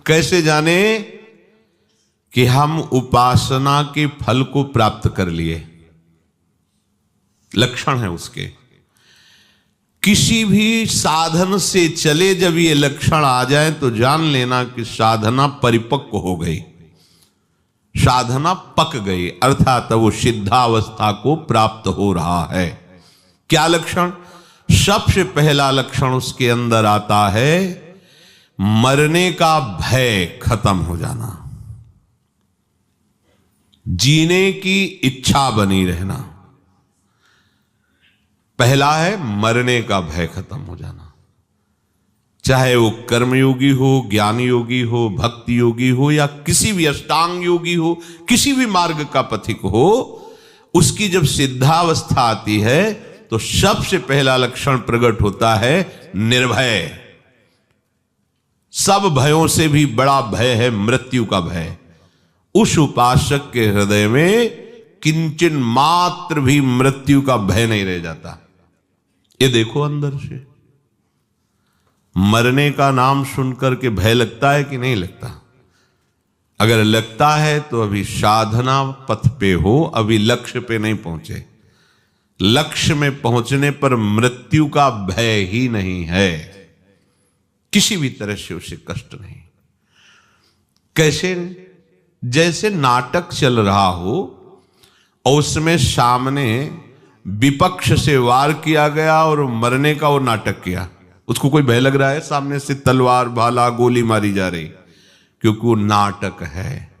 कैसे जाने कि हम उपासना के फल को प्राप्त कर लिए? लक्षण है उसके। किसी भी साधन से चले जब ये लक्षण आ जाए तो जान लेना कि साधना परिपक्व हो गई, साधना पक गई, अर्थात वो सिद्धावस्था को प्राप्त हो रहा है। क्या लक्षण? सबसे पहला लक्षण उसके अंदर आता है मरने का भय खत्म हो जाना, जीने की इच्छा बनी रहना। पहला है मरने का भय खत्म हो जाना, चाहे वो कर्मयोगी हो, ज्ञान योगी हो, भक्ति योगी हो, या किसी भी अष्टांग योगी हो, किसी भी मार्ग का पथिक हो, उसकी जब सिद्धावस्था आती है तो सबसे पहला लक्षण प्रकट होता है निर्भय। सब भयों से भी बड़ा भय है मृत्यु का भय। उस उपासक के हृदय में किंचन मात्र भी मृत्यु का भय नहीं रह जाता। ये देखो अंदर से मरने का नाम सुनकर के भय लगता है कि नहीं लगता? अगर लगता है तो अभी साधना पथ पे हो, अभी लक्ष्य पे नहीं पहुंचे। लक्ष्य में पहुंचने पर मृत्यु का भय ही नहीं है, किसी भी तरह से उसे कष्ट नहीं। कैसे? जैसे नाटक चल रहा हो और उसमें सामने विपक्ष से वार किया गया और मरने का वो नाटक किया, उसको कोई भय लग रहा है? सामने से तलवार भाला गोली मारी जा रही, क्योंकि वो नाटक है।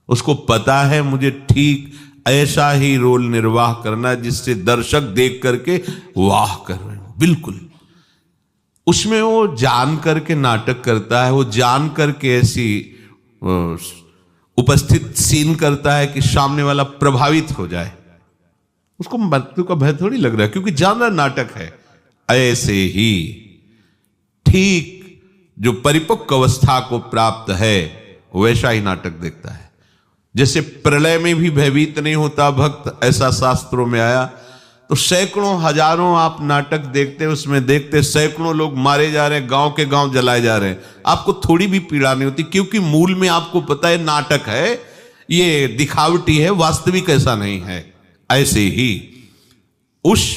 उसको पता है मुझे ठीक ऐसा ही रोल निर्वाह करना जिससे दर्शक देख करके वाह कर रहे हैं। बिल्कुल उसमें वो जान करके नाटक करता है, वो जान करके ऐसी उपस्थित सीन करता है कि सामने वाला प्रभावित हो जाए। उसको मृत्यु का भय थोड़ी लग रहा है, क्योंकि जान रहा नाटक है। ऐसे ही ठीक जो परिपक्व अवस्था को प्राप्त है वैसा ही नाटक देखता है। जैसे प्रलय में भी भयभीत नहीं होता भक्त, ऐसा शास्त्रों में आया। तो सैकड़ों हजारों आप नाटक देखते, उसमें देखते सैकड़ों लोग मारे जा रहे हैं, गांव के गांव जलाए जा रहे हैं, आपको थोड़ी भी पीड़ा नहीं होती, क्योंकि मूल में आपको पता है नाटक है, ये दिखावटी है, वास्तविक ऐसा नहीं है। ऐसे ही उस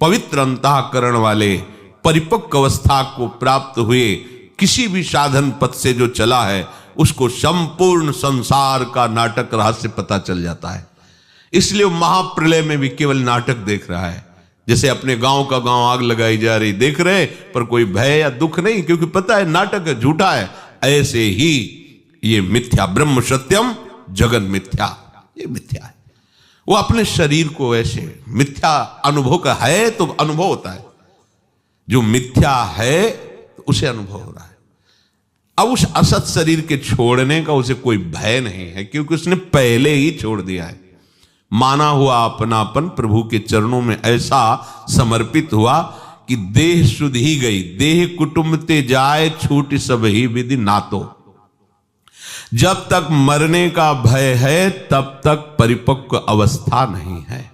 पवित्र अंतःकरण वाले परिपक्व अवस्था को प्राप्त हुए किसी भी साधन पथ से जो चला है, उसको संपूर्ण संसार का नाटक रहस्य पता चल जाता है। इसलिए महाप्रलय में भी केवल नाटक देख रहा है। जैसे अपने गांव का गांव आग लगाई जा रही देख रहे, पर कोई भय या दुख नहीं, क्योंकि पता है नाटक है, झूठा है। ऐसे ही ये मिथ्या, ब्रह्म सत्यम जगन मिथ्या, ये मिथ्या है। वो अपने शरीर को ऐसे मिथ्या अनुभव का है तो अनुभव होता है, जो मिथ्या है तो उसे अनुभव हो रहा है। अब उस असत शरीर के छोड़ने का उसे कोई भय नहीं है, क्योंकि उसने पहले ही छोड़ दिया है। माना हुआ अपनापन प्रभु के चरणों में ऐसा समर्पित हुआ कि देह सुध ही गई, देह कुटुंब ते जाए छूट सब ही विधि नातो। जब तक मरने का भय है तब तक परिपक्व अवस्था नहीं है।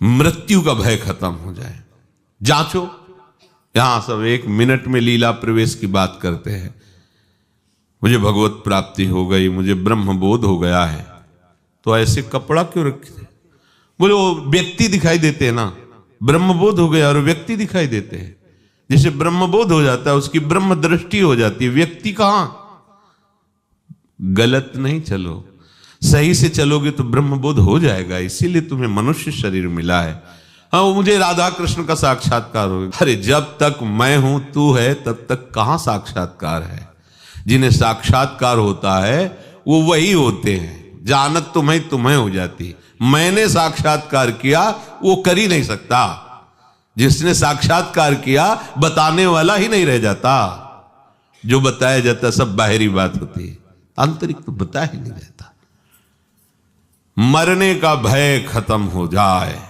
मृत्यु का भय खत्म हो जाए। जांचो, यहां सब 1 मिनट में लीला प्रवेश की बात करते हैं। मुझे भगवत प्राप्ति हो गई, मुझे ब्रह्म बोध हो गया है, तो ऐसे कपड़ा क्यों रखते? बोले वो व्यक्ति दिखाई देते हैं ना, ब्रह्मबोध हो गया और व्यक्ति दिखाई देते हैं। जैसे ब्रह्मबोध हो जाता है उसकी ब्रह्म दृष्टि हो जाती है, व्यक्ति कहां? गलत नहीं चलो, सही से चलोगे तो ब्रह्मबोध हो जाएगा। इसीलिए तुम्हें मनुष्य शरीर मिला है। हाँ, वो मुझे राधा कृष्ण का साक्षात्कार हो। अरे जब तक मैं हूं तू है तब तक कहां साक्षात्कार है? जिन्हें साक्षात्कार होता है वो वही होते हैं। जानत तुम्हें हो जाती। मैंने साक्षात्कार किया वो कर ही नहीं सकता। जिसने साक्षात्कार किया बताने वाला ही नहीं रह जाता। जो बताया जाता सब बाहरी बात होती है, आंतरिक तो बता ही नहीं जाता। मरने का भय खत्म हो जाए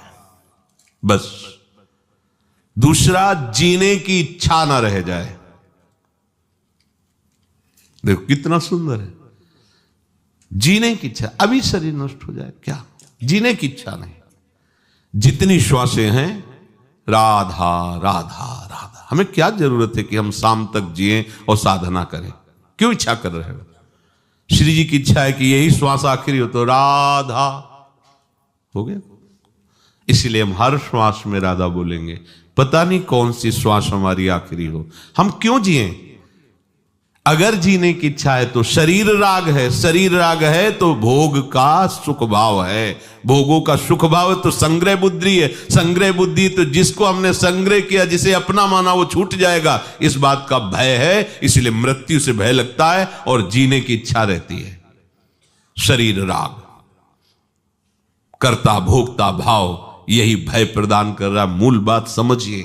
बस। दूसरा, जीने की इच्छा ना रह जाए। देखो कितना सुंदर है, जीने की इच्छा। अभी शरीर नष्ट हो जाए क्या, जीने की इच्छा नहीं। जितनी श्वासें हैं राधा राधा राधा, हमें क्या जरूरत है कि हम शाम तक जिए और साधना करें? क्यों इच्छा कर रहे हो? श्री जी की इच्छा है कि यही श्वास आखिरी हो तो राधा हो गया। इसलिए हम हर श्वास में राधा बोलेंगे। पता नहीं कौन सी श्वास हमारी आखिरी हो, हम क्यों जिए? अगर जीने की इच्छा है तो शरीर राग है, शरीर राग है तो भोग का सुख भाव है, भोगों का सुख भाव है तो संग्रह बुद्धि है, संग्रह बुद्धि तो जिसको हमने संग्रह किया, जिसे अपना माना वो छूट जाएगा, इस बात का भय है। इसलिए मृत्यु से भय लगता है और जीने की इच्छा रहती है। शरीर राग, कर्ता भोक्ता भाव यही भय प्रदान कर रहा। मूल बात समझिए,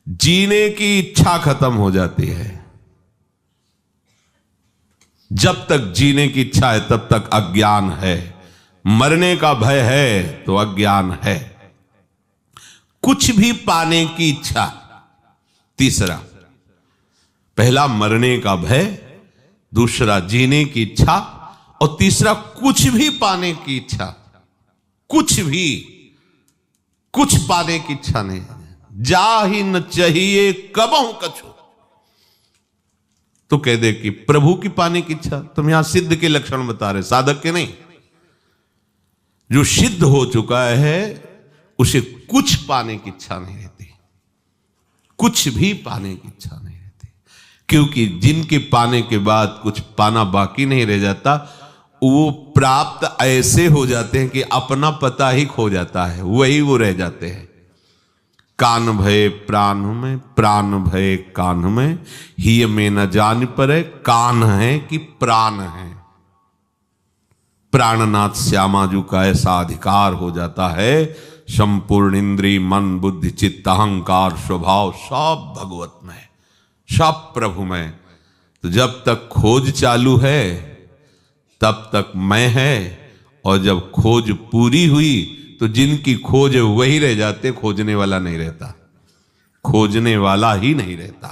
जीने की इच्छा खत्म हो जाती है। जब तक जीने की इच्छा है तब तक अज्ञान है, मरने का भय है तो अज्ञान है। कुछ भी पाने की इच्छा, तीसरा, पहला मरने का भय, दूसरा जीने की इच्छा और तीसरा कुछ भी पाने की इच्छा। कुछ भी, कुछ पाने की इच्छा नहीं, जा ही न चाहिए कबहू कछु। तो कह दे कि प्रभु की पाने की इच्छा। तुम यहां सिद्ध के लक्षण बता रहे, साधक के नहीं। जो सिद्ध हो चुका है उसे कुछ पाने की इच्छा नहीं रहती, कुछ भी पाने की इच्छा नहीं रहती, क्योंकि जिनके पाने के बाद कुछ पाना बाकी नहीं रह जाता, वो प्राप्त ऐसे हो जाते हैं कि अपना पता ही खो जाता है, वही वो रह जाते हैं। कान भय प्राण में, प्राण भय कान में, ही में न जान परे कान है कि प्राण है। प्राणनाथ श्यामाजू का ऐसा अधिकार हो जाता है, संपूर्ण इंद्री मन बुद्धि चित्त अहंकार स्वभाव सब भगवत में, सब प्रभु में। तो जब तक खोज चालू है तब तक मैं है, और जब खोज पूरी हुई तो जिनकी खोज है वही रह जाते, खोजने वाला नहीं रहता, खोजने वाला ही नहीं रहता।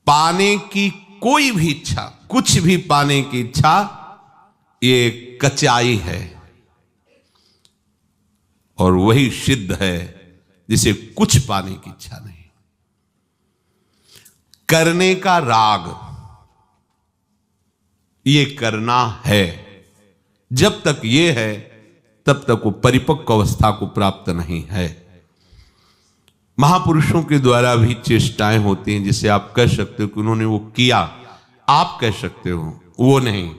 पाने की कोई भी इच्छा, कुछ भी पाने की इच्छा, ये कचाई है, और वही सिद्ध है जिसे कुछ पाने की इच्छा नहीं। करने का राग, ये करना है, जब तक ये है तब तक वो परिपक्व अवस्था को प्राप्त नहीं है। महापुरुषों के द्वारा भी चेष्टाएं होती हैं, जिसे आप कह सकते हो कि उन्होंने वो किया, आप कह सकते हो वो नहीं,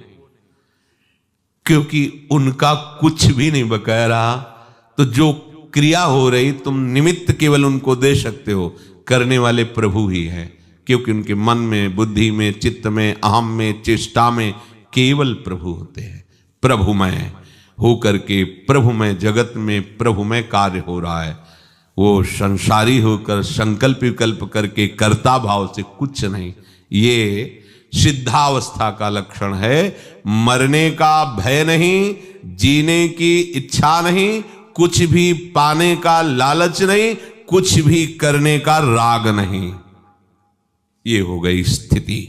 क्योंकि उनका कुछ भी नहीं बकाया रहा। तो जो क्रिया हो रही, तुम निमित्त केवल उनको दे सकते हो, करने वाले प्रभु ही हैं, क्योंकि उनके मन में, बुद्धि में, चित्त में, अहम में, चेष्टा में केवल प्रभु होते हैं। प्रभुमय हो करके प्रभुमय जगत में प्रभुमय कार्य हो रहा है। वो संसारी होकर संकल्प विकल्प करके कर्ता भाव से कुछ नहीं। ये सिद्धावस्था का लक्षण है। मरने का भय नहीं, जीने की इच्छा नहीं, कुछ भी पाने का लालच नहीं, कुछ भी करने का राग नहीं। ये हो गई स्थिति।